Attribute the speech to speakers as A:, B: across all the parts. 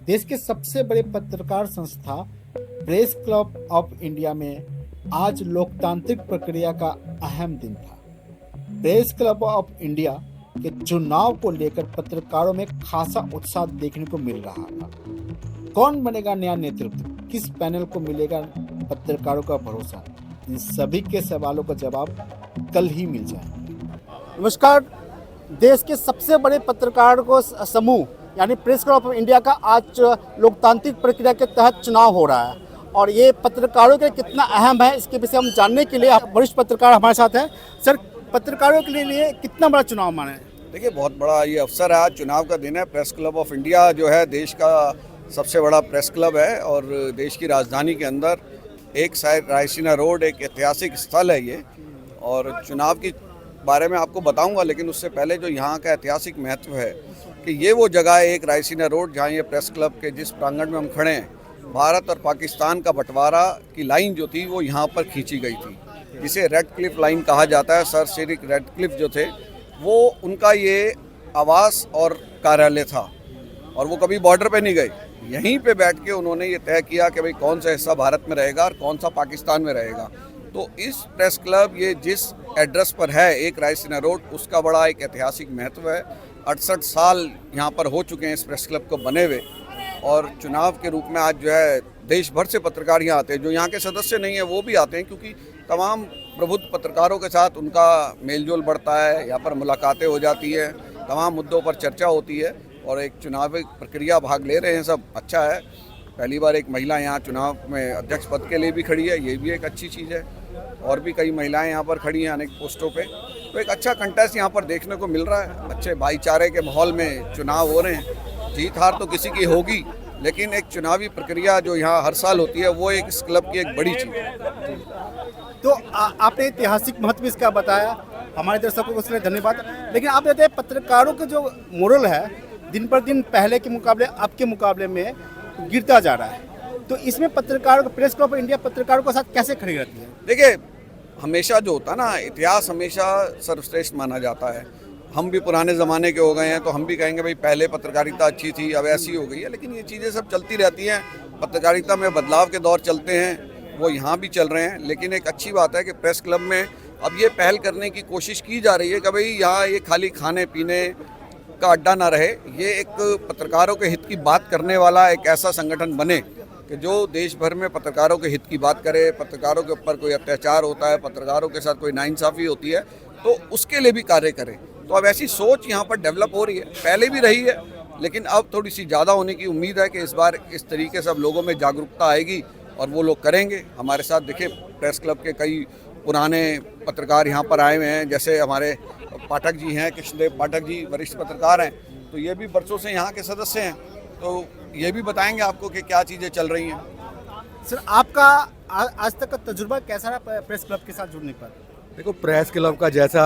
A: देश के सबसे बड़े पत्रकार संस्था प्रेस क्लब ऑफ इंडिया में आज लोकतांत्रिक प्रक्रिया का अहम दिन था। प्रेस क्लब ऑफ इंडिया के चुनाव को लेकर पत्रकारों में खासा उत्साह देखने को मिल रहा था। कौन बनेगा नया नेतृत्व, किस पैनल को मिलेगा पत्रकारों का भरोसा, इन सभी के सवालों का जवाब कल ही मिल जाएगा। नमस्कार। देश के सबसे बड़े पत्रकार को समूह यानी प्रेस क्लब ऑफ इंडिया का आज लोकतांत्रिक प्रक्रिया के तहत चुनाव हो रहा है और ये पत्रकारों के लिए कितना अहम है इसके विषय हम जानने के लिए वरिष्ठ पत्रकार हमारे साथ हैं। सर, पत्रकारों के लिए कितना बड़ा चुनाव माने?
B: देखिए, बहुत बड़ा ये अवसर है। आज चुनाव का दिन है। प्रेस क्लब ऑफ इंडिया जो है देश का सबसे बड़ा प्रेस क्लब है और देश की राजधानी के अंदर एक साइड रायसीना रोड एक ऐतिहासिक स्थल है ये। और चुनाव के बारे में आपको बताऊंगा, लेकिन उससे पहले जो यहाँ का ऐतिहासिक महत्व है कि ये वो जगह है एक रायसीना रोड जहाँ ये प्रेस क्लब के जिस प्रांगण में हम खड़े हैं, भारत और पाकिस्तान का बंटवारा की लाइन जो थी वो यहाँ पर खींची गई थी, जिसे रेड क्लिफ लाइन कहा जाता है। सर सिरिक रेड क्लिफ जो थे वो उनका ये आवास और कार्यालय था और वो कभी बॉर्डर पे नहीं गए। यहीं पे बैठ के उन्होंने ये तय किया कि भाई कौन सा हिस्सा भारत में रहेगा और कौन सा पाकिस्तान में रहेगा। तो इस प्रेस क्लब ये जिस एड्रेस पर है एक रायसीना रोड, उसका बड़ा एक ऐतिहासिक महत्व है। 68 साल यहाँ पर हो चुके हैं इस प्रेस क्लब को बने हुए और चुनाव के रूप में आज जो है देश भर से पत्रकार यहाँ आते हैं। जो यहाँ के सदस्य नहीं है वो भी आते हैं क्योंकि तमाम प्रबुद्ध पत्रकारों के साथ उनका मेलजोल बढ़ता है, यहाँ पर मुलाकातें हो जाती हैं, तमाम मुद्दों पर चर्चा होती है और एक चुनावी प्रक्रिया भाग ले रहे हैं सब। अच्छा है, पहली बार एक महिला यहाँ चुनाव में अध्यक्ष पद के लिए भी खड़ी है, ये भी एक अच्छी चीज़ है। और भी कई महिलाएं यहाँ पर खड़ी हैं अनेक पोस्टों पे। तो एक अच्छा कंटेस्ट यहाँ पर देखने को मिल रहा है। अच्छे भाईचारे के माहौल में चुनाव हो रहे हैं। जीत हार तो किसी की होगी, लेकिन एक चुनावी प्रक्रिया जो यहाँ हर साल होती है वो एक इस क्लब की एक बड़ी चीज़ है।
A: तो आपने ऐतिहासिक महत्व इसका बताया, हमारे दर्शकों को उसके लिए धन्यवाद। लेकिन आप कहते हैं पत्रकारों का जो मोरल है दिन पर दिन पहले के मुकाबले अब के मुकाबले में गिरता जा रहा है, तो इसमें पत्रकारों को प्रेस क्लब ऑफ इंडिया पत्रकारों के साथ कैसे खड़ी रहती है?
B: देखिए, हमेशा जो होता है ना, इतिहास हमेशा सर्वश्रेष्ठ माना जाता है। हम भी पुराने ज़माने के हो गए हैं तो हम भी कहेंगे भाई पहले पत्रकारिता अच्छी थी, अब ऐसी हो गई है। लेकिन ये चीज़ें सब चलती रहती हैं। पत्रकारिता में बदलाव के दौर चलते हैं, वो यहाँ भी चल रहे हैं। लेकिन एक अच्छी बात है कि प्रेस क्लब में अब ये पहल करने की कोशिश की जा रही है कि भाई यहाँ ये खाली खाने पीने का अड्डा ना रहे, ये एक पत्रकारों के हित की बात करने वाला एक ऐसा संगठन बने कि जो देश भर में पत्रकारों के हित की बात करे। पत्रकारों के ऊपर कोई अत्याचार होता है, पत्रकारों के साथ कोई नाइंसाफ़ी होती है, तो उसके लिए भी कार्य करें। तो अब ऐसी सोच यहाँ पर डेवलप हो रही है, पहले भी रही है, लेकिन अब थोड़ी सी ज़्यादा होने की उम्मीद है कि इस बार इस तरीके से अब लोगों में जागरूकता आएगी और वो लोग करेंगे। हमारे साथ देखिए प्रेस क्लब के कई पुराने पत्रकार यहाँ पर आए हुए हैं, जैसे हमारे पाठक जी हैं, कृष्णदेव पाठक जी वरिष्ठ पत्रकार हैं, तो ये भी बरसों से यहाँ के सदस्य हैं। तो ये भी बताएंगे आपको कि क्या चीज़ें चल रही हैं।
A: सर, आपका आज तक का तजुर्बा कैसा रहा प्रेस क्लब के साथ जुड़ने पर?
C: देखो, प्रेस क्लब का जैसा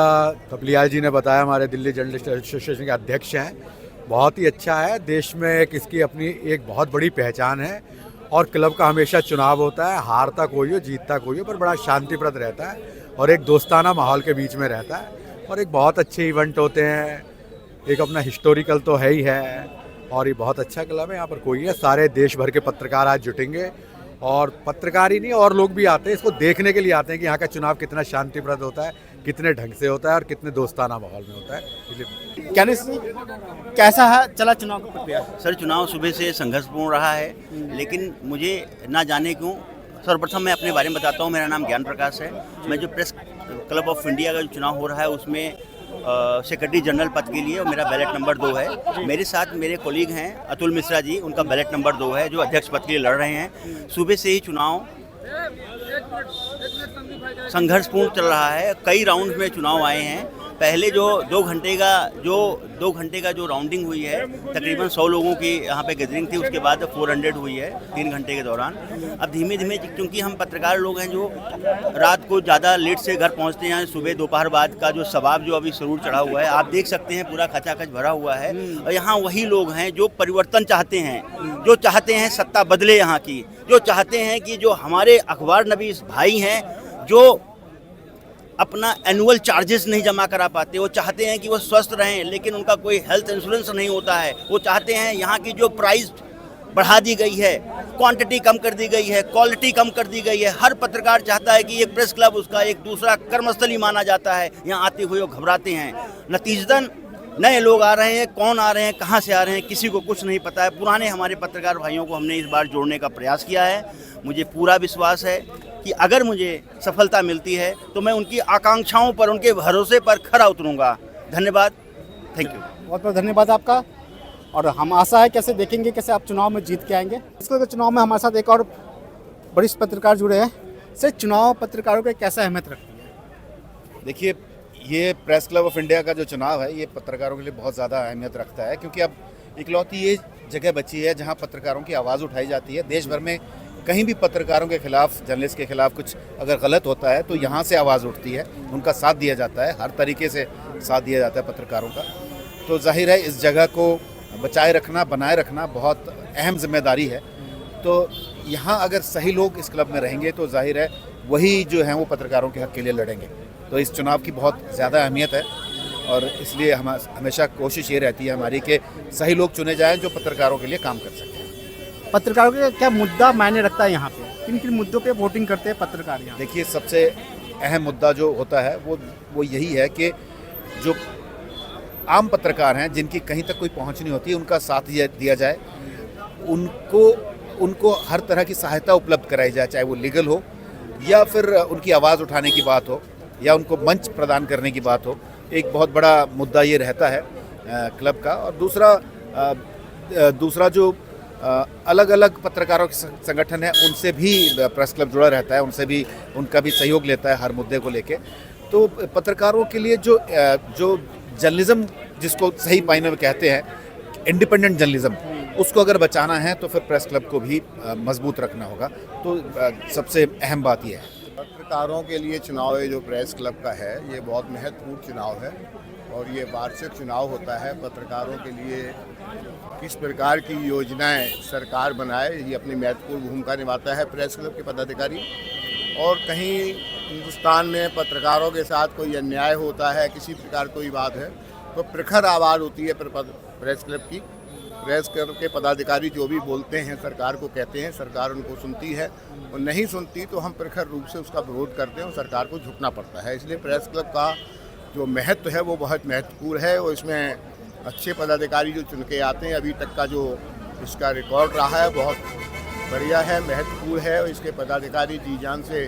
C: तबलियाल जी ने बताया, हमारे दिल्ली जर्नलिस्ट एसोसिएशन के अध्यक्ष हैं, बहुत ही अच्छा है। देश में एक इसकी अपनी एक बहुत बड़ी पहचान है और क्लब का हमेशा चुनाव होता है, हारता कोई हो जीतता कोई हो, पर बड़ा शांतिप्रद रहता है और एक दोस्ताना माहौल के बीच में रहता है और एक बहुत अच्छे इवेंट होते हैं। एक अपना हिस्टोरिकल तो है ही है और ये बहुत अच्छा क्लब है। यहाँ पर कोई है, सारे देश भर के पत्रकार आज जुटेंगे और पत्रकार ही नहीं और लोग भी आते हैं, इसको देखने के लिए आते हैं कि यहाँ का चुनाव कितना शांतिप्रद होता है, कितने ढंग से होता है और कितने दोस्ताना माहौल में होता है। इसलिए
A: कैसा है चला चुनाव का प्रक्रिया?
D: सर, चुनाव सुबह से संघर्षपूर्ण रहा है, लेकिन मुझे ना जाने क्यों, सर्वप्रथम मैं अपने बारे में बताता हूँ। मेरा नाम ज्ञान प्रकाश है। मैं जो प्रेस क्लब ऑफ इंडिया का जो चुनाव हो रहा है उसमें सेक्रेटरी जनरल पद के लिए और मेरा बैलेट नंबर 2 है। मेरे साथ मेरे कोलीग हैं अतुल मिश्रा जी, उनका बैलेट नंबर 2 है, जो अध्यक्ष पद के लिए लड़ रहे हैं। सुबह से ही चुनाव संघर्षपूर्ण चल रहा है। कई राउंड में चुनाव आए हैं। पहले जो 2 घंटे का जो राउंडिंग हुई है, तकरीबन 100 लोगों की यहाँ पे गैदरिंग थी। उसके बाद 400 हुई है 3 घंटे के दौरान। अब धीमे धीमे, क्योंकि हम पत्रकार लोग हैं जो रात को ज़्यादा लेट से घर पहुँचते हैं, सुबह दोपहर बाद का जो शबाब जो अभी जरूर चढ़ा हुआ है, आप देख सकते हैं पूरा खचाखच भरा हुआ है। और यहाँ वही लोग हैं जो परिवर्तन चाहते हैं, जो चाहते हैं सत्ता बदले यहाँ की, जो चाहते हैं कि जो हमारे अखबार नवीस भाई हैं जो अपना एनुअल चार्जेस नहीं जमा करा पाते, वो चाहते हैं कि वो स्वस्थ रहें लेकिन उनका कोई हेल्थ इंश्योरेंस नहीं होता है। वो चाहते हैं यहाँ की जो प्राइस बढ़ा दी गई है, क्वांटिटी कम कर दी गई है, क्वालिटी कम कर दी गई है। हर पत्रकार चाहता है कि एक प्रेस क्लब उसका एक दूसरा कर्मस्थली माना जाता है। यहाँ आते हुए वो घबराते हैं। नतीजतन नए लोग आ रहे हैं, कौन आ रहे हैं, कहाँ से आ रहे हैं, किसी को कुछ नहीं पता है। पुराने हमारे पत्रकार भाइयों को हमने इस बार जोड़ने का प्रयास किया है। मुझे पूरा विश्वास है कि अगर मुझे सफलता मिलती है तो मैं उनकी आकांक्षाओं पर, उनके भरोसे पर खरा उतरूंगा। धन्यवाद, थैंक यू।
A: बहुत बहुत धन्यवाद आपका। और हम आशा है कैसे देखेंगे कैसे आप चुनाव में जीत के आएंगे। इसके चुनाव में हमारे साथ एक और वरिष्ठ पत्रकार जुड़े हैं। सर, चुनाव पत्रकारों की कैसा अहमियत रखती है?
E: देखिए, ये प्रेस क्लब ऑफ इंडिया का जो चुनाव है ये पत्रकारों के लिए बहुत ज़्यादा अहमियत रखता है, क्योंकि अब इकलौती ये जगह बची है जहां पत्रकारों की आवाज़ उठाई जाती है। देश भर में कहीं भी पत्रकारों के खिलाफ, जर्नलिस्ट के खिलाफ कुछ अगर गलत होता है तो यहाँ से आवाज़ उठती है, उनका साथ दिया जाता है, हर तरीके से साथ दिया जाता है पत्रकारों का। तो जाहिर है इस जगह को बचाए रखना, बनाए रखना बहुत अहम जिम्मेदारी है। तो यहाँ अगर सही लोग इस क्लब में रहेंगे तो जाहिर है वही जो हैं वो पत्रकारों के हक के लिए लड़ेंगे। तो इस चुनाव की बहुत ज़्यादा अहमियत है और इसलिए हम हमेशा कोशिश ये रहती है हमारी कि सही लोग चुने जाएं जो पत्रकारों के लिए काम कर सकें।
A: पत्रकारों का क्या मुद्दा मायने रखता है यहाँ पे? किन किन मुद्दों पे वोटिंग करते हैं पत्रकार यहाँ?
E: देखिए, सबसे अहम मुद्दा जो होता है वो यही है कि जो आम पत्रकार हैं जिनकी कहीं तक कोई पहुँच नहीं होती, उनका साथ दिया जाए, उनको हर तरह की सहायता उपलब्ध कराई जाए, चाहे वो लीगल हो या फिर उनकी आवाज़ उठाने की बात हो या उनको मंच प्रदान करने की बात हो। एक बहुत बड़ा मुद्दा ये रहता है क्लब का। और दूसरा जो अलग अलग पत्रकारों के संगठन है उनसे भी प्रेस क्लब जुड़ा रहता है, उनका भी सहयोग लेता है हर मुद्दे को लेके। तो पत्रकारों के लिए जो जर्नलिज्म जिसको सही मायने में कहते हैं, इंडिपेंडेंट जर्नलिज्म, उसको अगर बचाना है तो फिर प्रेस क्लब को भी मजबूत रखना होगा। तो सबसे अहम बात यह है।
F: पत्रकारों के लिए चुनाव जो प्रेस क्लब का है ये बहुत महत्वपूर्ण चुनाव है और ये वार्षिक चुनाव होता है। पत्रकारों के लिए किस प्रकार की योजनाएं सरकार बनाए, ये अपनी महत्वपूर्ण भूमिका निभाता है प्रेस क्लब के पदाधिकारी। और कहीं हिंदुस्तान में पत्रकारों के साथ कोई अन्याय होता है, किसी प्रकार कोई बात है, तो प्रखर आवाज़ होती है प्रेस क्लब की। प्रेस क्लब के पदाधिकारी जो भी बोलते हैं सरकार को कहते हैं, सरकार उनको सुनती है, और नहीं सुनती तो हम प्रखर रूप से उसका विरोध करते हैं और सरकार को झुकना पड़ता है। इसलिए प्रेस क्लब का जो महत्व है वो बहुत महत्वपूर्ण है और इसमें अच्छे पदाधिकारी जो चुन के आते हैं, अभी तक का जो इसका रिकॉर्ड रहा है बहुत बढ़िया है, महत्वपूर्ण है। और इसके पदाधिकारी जी जान से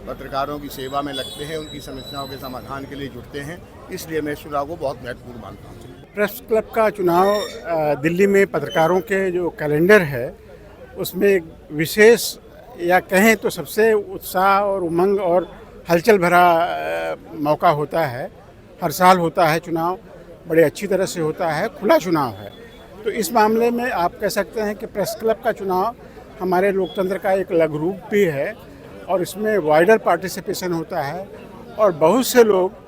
F: पत्रकारों की सेवा में लगते हैं, उनकी समस्याओं के समाधान के लिए जुटते हैं। इसलिए मैं इस चुनाव को बहुत महत्वपूर्ण मानता हूँ।
G: प्रेस क्लब का चुनाव दिल्ली में पत्रकारों के जो कैलेंडर है उसमें एक विशेष या कहें तो सबसे उत्साह और उमंग और हलचल भरा मौका होता है। हर साल होता है चुनाव, बड़े अच्छी तरह से होता है, खुला चुनाव है। तो इस मामले में आप कह सकते हैं कि प्रेस क्लब का चुनाव हमारे लोकतंत्र का एक लघु रूप भी है और इसमें वाइडर पार्टिसिपेशन होता है और बहुत से लोग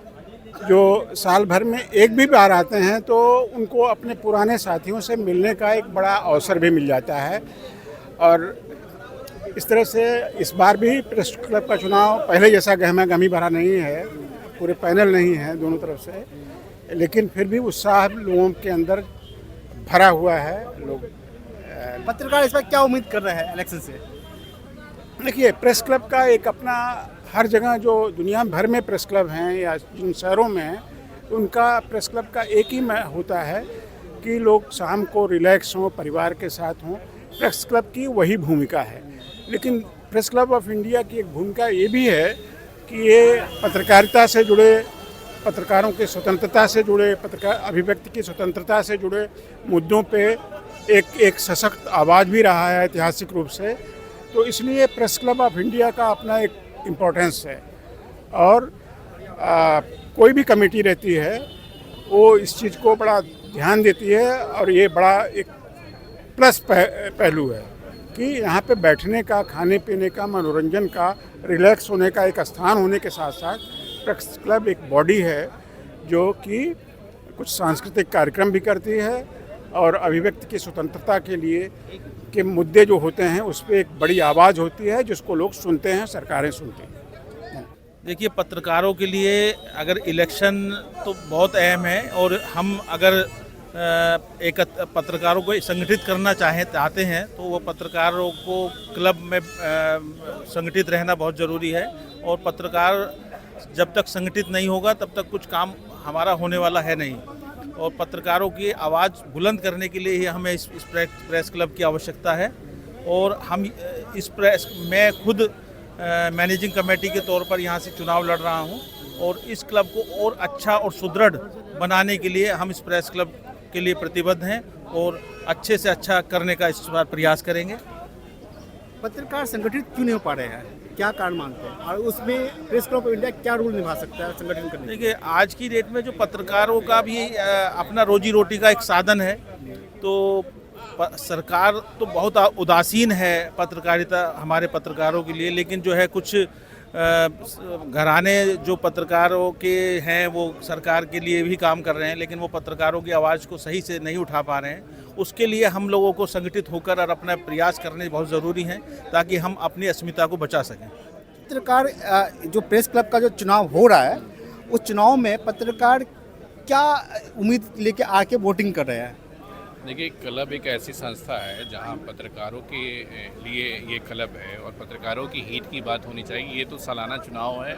G: जो साल भर में एक भी बार आते हैं तो उनको अपने पुराने साथियों से मिलने का एक बड़ा अवसर भी मिल जाता है। और इस तरह से इस बार भी प्रेस क्लब का चुनाव पहले जैसा गहमा गहमी भरा नहीं है, पूरे पैनल नहीं है दोनों तरफ से, लेकिन फिर भी उत्साह लोगों के अंदर भरा हुआ है। लोग
A: पत्रकार इस पर क्या उम्मीद कर रहे हैं इलेक्शन से?
G: देखिए, प्रेस क्लब का एक अपना हर जगह जो दुनिया भर में प्रेस क्लब हैं या जिन शहरों में हैं, उनका प्रेस क्लब का एक ही होता है कि लोग शाम को रिलैक्स हों, परिवार के साथ हों। प्रेस क्लब की वही भूमिका है। लेकिन प्रेस क्लब ऑफ इंडिया की एक भूमिका ये भी है कि ये पत्रकारिता से जुड़े, पत्रकारों की स्वतंत्रता से जुड़े, पत्रकार अभिव्यक्ति की स्वतंत्रता से जुड़े मुद्दों पे एक सशक्त आवाज़ भी रहा है ऐतिहासिक रूप से। तो इसलिए प्रेस क्लब ऑफ इंडिया का अपना एक इम्पोर्टेंस है। और कोई भी कमेटी रहती है वो इस चीज़ को बड़ा ध्यान देती है और ये बड़ा एक प्लस पहलू है कि यहाँ पे बैठने का, खाने पीने का, मनोरंजन का, रिलैक्स होने का एक स्थान होने के साथ साथ प्रेस क्लब एक बॉडी है जो कि कुछ सांस्कृतिक कार्यक्रम भी करती है और अभिव्यक्ति की स्वतंत्रता के लिए के मुद्दे जो होते हैं उस पर एक बड़ी आवाज़ होती है जिसको लोग सुनते हैं, सरकारें सुनती हैं।
H: देखिए, पत्रकारों के लिए अगर इलेक्शन तो बहुत अहम है और हम अगर एक पत्रकारों को संगठित करना चाहते हैं तो वो पत्रकारों को क्लब में संगठित रहना बहुत ज़रूरी है। और पत्रकार जब तक संगठित नहीं होगा तब तक कुछ काम हमारा होने वाला है नहीं। और पत्रकारों की आवाज़ बुलंद करने के लिए ही हमें इस प्रेस क्लब की आवश्यकता है। और हम मैं खुद मैनेजिंग कमेटी के तौर पर यहाँ से चुनाव लड़ रहा हूँ और इस क्लब को और अच्छा और सुदृढ़ बनाने के लिए हम इस प्रेस क्लब के लिए प्रतिबद्ध हैं और अच्छे से अच्छा करने का इस बार प्रयास करेंगे।
A: पत्रकार संगठित क्यों नहीं हो पा रहे हैं, क्या कारण मानते हैं, और उसमें प्रेस क्लब ऑफ इंडिया क्या रोल निभा सकता है संगठन करने?
H: देखिए, आज की डेट में जो पत्रकारों का भी अपना रोजी रोटी का एक साधन है, तो सरकार तो बहुत उदासीन है पत्रकारिता हमारे पत्रकारों के लिए। लेकिन जो है कुछ घराने जो पत्रकारों के हैं वो सरकार के लिए भी काम कर रहे हैं, लेकिन वो पत्रकारों की आवाज़ को सही से नहीं उठा पा रहे हैं। उसके लिए हम लोगों को संगठित होकर और अपना प्रयास करने बहुत ज़रूरी हैं ताकि हम अपनी अस्मिता को बचा सकें।
A: पत्रकार जो प्रेस क्लब का जो चुनाव हो रहा है, उस चुनाव में पत्रकार क्या उम्मीद लेके आके वोटिंग कर रहे हैं?
I: देखिए, क्लब एक ऐसी संस्था है जहां पत्रकारों के लिए ये क्लब है और पत्रकारों की हित की बात होनी चाहिए। ये तो सालाना चुनाव है,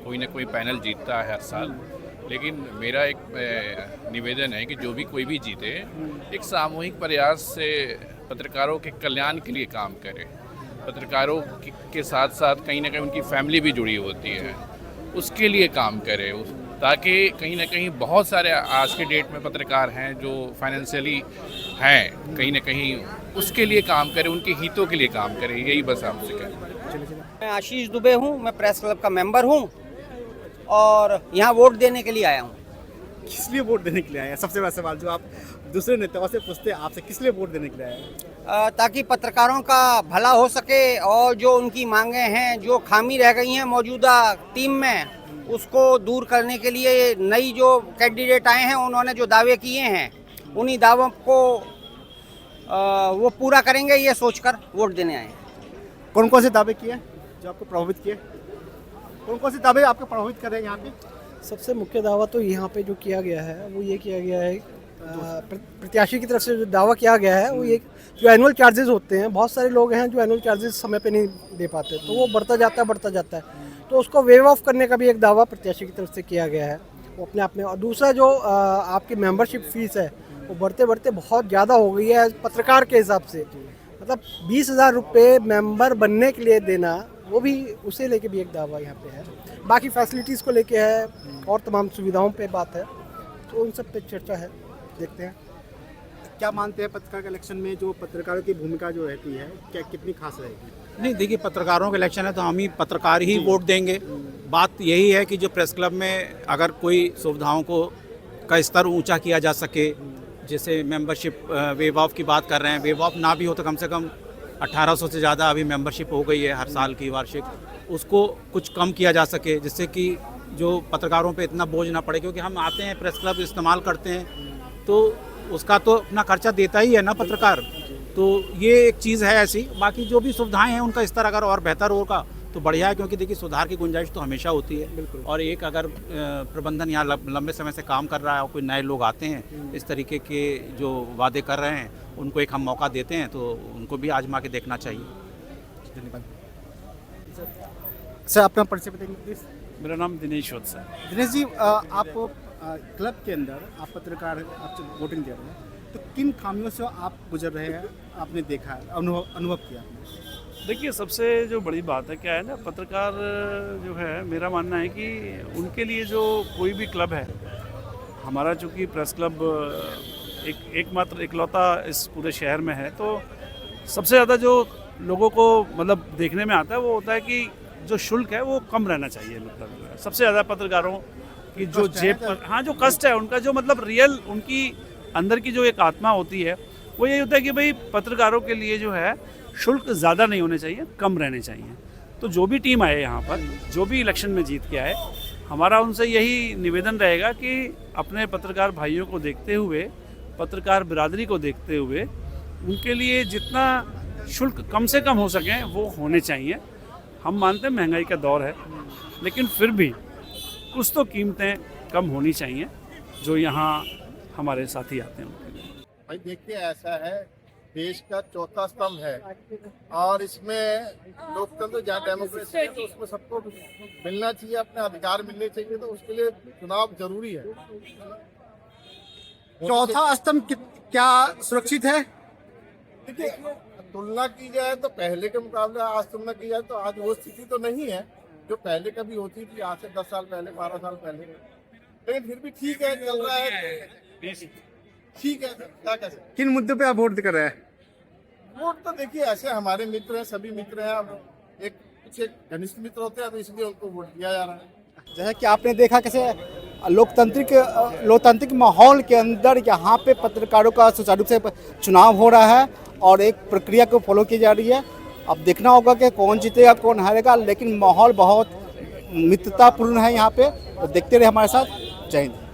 I: कोई ना कोई पैनल जीतता है हर साल, लेकिन मेरा एक निवेदन है कि जो भी कोई भी जीते, एक सामूहिक प्रयास से पत्रकारों के कल्याण के लिए काम करे। पत्रकारों के साथ साथ कहीं ना कहीं उनकी फैमिली भी जुड़ी होती है, उसके लिए काम करे, ताकि कहीं ना कहीं बहुत सारे आज के डेट में पत्रकार हैं जो फाइनेंशियली हैं, कहीं ना कहीं उसके लिए काम करे, उनके हितों के लिए काम करे। यही बस आपसे कहना।
J: मैं आशीष दुबे हूँ, मैं प्रेस क्लब का मेंबर हूँ और यहाँ वोट देने के लिए आया हूँ।
A: किस लिए वोट देने के लिए आए हैं? सबसे बड़ा सवाल जो आप दूसरे नेताओं से पूछते हैं, आपसे किस लिए वोट देने के लिए आए हैं?
J: ताकि पत्रकारों का भला हो सके और जो उनकी मांगे हैं, जो खामी रह गई हैं मौजूदा टीम में, उसको दूर करने के लिए नई जो कैंडिडेट आए हैं उन्होंने जो दावे किए हैं, उन्हीं दावों को वो पूरा करेंगे, ये सोचकर वोट देने आए हैं।
A: कौन कौन से दावे किए जो आपको प्रभावित किए? कौन कौन से दावे आपको प्रभावित कर रहे हैं यहाँ पे?
K: सबसे मुख्य दावा तो यहाँ पे जो किया गया है वो ये किया गया है, प्रत्याशी की तरफ से जो दावा किया गया है वो ये, जो एनुअल चार्जेस होते हैं, बहुत सारे लोग हैं जो एनुअल चार्जेस समय पे नहीं दे पाते, तो वो बढ़ता जाता है, तो उसको वेव ऑफ करने का भी एक दावा प्रत्याशी की तरफ से किया गया है वो अपने आप में। और दूसरा जो आपकी मेंबरशिप फीस है वो बढ़ते बढ़ते बहुत ज़्यादा हो गई है पत्रकार के हिसाब से, मतलब 20,000 रुपये मेंबर बनने के लिए देना, वो भी उसे लेके भी एक दावा यहाँ पे है। बाकी फैसिलिटीज़ को लेके है और तमाम सुविधाओं पे बात है, तो उन सब पे चर्चा है, देखते हैं।
A: क्या मानते हैं पत्रकार के इलेक्शन में जो पत्रकारों की भूमिका जो रहती है, क्या कितनी खास रहेगी?
L: नहीं, देखिए, पत्रकारों का इलेक्शन है तो हम ही पत्रकार ही वोट देंगे। बात यही है कि जो प्रेस क्लब में अगर कोई सुविधाओं को का स्तर ऊंचा किया जा सके, जैसे मेंबरशिप वेव ऑफ की बात कर रहे हैं, वेव ऑफ ना भी हो तो कम से कम 1800 से ज़्यादा अभी मेंबरशिप हो गई है हर साल की वार्षिक, उसको कुछ कम किया जा सके, जिससे कि जो पत्रकारों पे इतना बोझ ना पड़े, क्योंकि हम आते हैं प्रेस क्लब इस्तेमाल करते हैं तो उसका तो अपना खर्चा देता ही है ना पत्रकार, तो ये एक चीज़ है ऐसी। बाकी जो भी सुविधाएं हैं उनका स्तर अगर और बेहतर होगा तो बढ़िया है, क्योंकि देखिए सुधार की गुंजाइश तो हमेशा होती है। और एक अगर प्रबंधन यहाँ लंबे समय से काम कर रहा है और कोई नए लोग आते हैं इस तरीके के जो वादे कर रहे हैं, उनको एक हम मौका देते हैं तो उनको भी आजमा के देखना चाहिए।
A: धन्यवाद सर। अपना परिचय बताएंगे प्लीज़?
M: मेरा नाम दिनेश वत्स है।
A: दिनेश जी, आप क्लब के अंदर आप पत्रकार, आप वोटिंग दे रहे हैं, तो किन खामियों से आप गुजर रहे हैं, आपने देखा है, अनुभव किया?
M: देखिए, सबसे जो बड़ी बात है क्या है ना, पत्रकार जो है, मेरा मानना है कि उनके लिए जो कोई भी क्लब है, हमारा चूँकि प्रेस क्लब एकमात्र इकलौता इस पूरे शहर में है, तो सबसे ज़्यादा जो लोगों को मतलब देखने में आता है वो होता है कि जो शुल्क है वो कम रहना चाहिए। मतलब सबसे ज़्यादा पत्रकारों की जो जेब पर, हाँ, जो कष्ट है उनका, जो मतलब रियल उनकी अंदर की जो एक आत्मा होती है, वो यही होता है कि भाई पत्रकारों के लिए जो है शुल्क ज़्यादा नहीं होने चाहिए, कम रहने चाहिए। तो जो भी टीम आए यहाँ पर, जो भी इलेक्शन में जीत के आए, हमारा उनसे यही निवेदन रहेगा कि अपने पत्रकार भाइयों को देखते हुए, पत्रकार बिरादरी को देखते हुए, उनके लिए जितना शुल्क कम से कम हो सके वो होने चाहिए। हम मानते हैं महंगाई का दौर है, लेकिन फिर भी कुछ तो कीमतें कम होनी चाहिए जो यहाँ हमारे साथी आते हैं उनके लिए।
F: भाई देखिए, ऐसा है, देश का चौथा स्तंभ है और इसमें लोकतंत्र जहाँ डेमोक्रेसी है तो उसमें सबको मिलना चाहिए, अपने अधिकार मिलने चाहिए, तो उसके लिए चुनाव जरूरी है।
A: चौथा स्तंभ क्या सुरक्षित है?
F: देखिए, तुलना की जाए तो पहले के मुकाबले आज तुलना की जाए तो आज वो स्थिति तो नहीं है जो पहले कभी होती थी, आज से 10 साल पहले, 12 साल पहले, लेकिन फिर भी ठीक है, चल रहा है, ठीक है। क्या कह सकते,
A: किन मुद्दों पे आप वोट कर रहे हैं?
F: वोट तो देखिए, ऐसे हमारे मित्र हैं, सभी मित्र हैं, अब एक कुछ एक घनिष्ठ मित्र होते हैं तो इसलिए उनको वोट दिया जा रहा है।
A: जैसा कि आपने देखा कैसे लोकतांत्रिक माहौल के अंदर यहाँ पे पत्रकारों का सुचारू रूप से चुनाव हो रहा है और एक प्रक्रिया को फॉलो की जा रही है। अब देखना होगा कि कौन जीतेगा कौन हारेगा, लेकिन माहौल बहुत मित्रतापूर्ण है यहाँ पे। तो देखते रहे हमारे साथ। जय हिंद।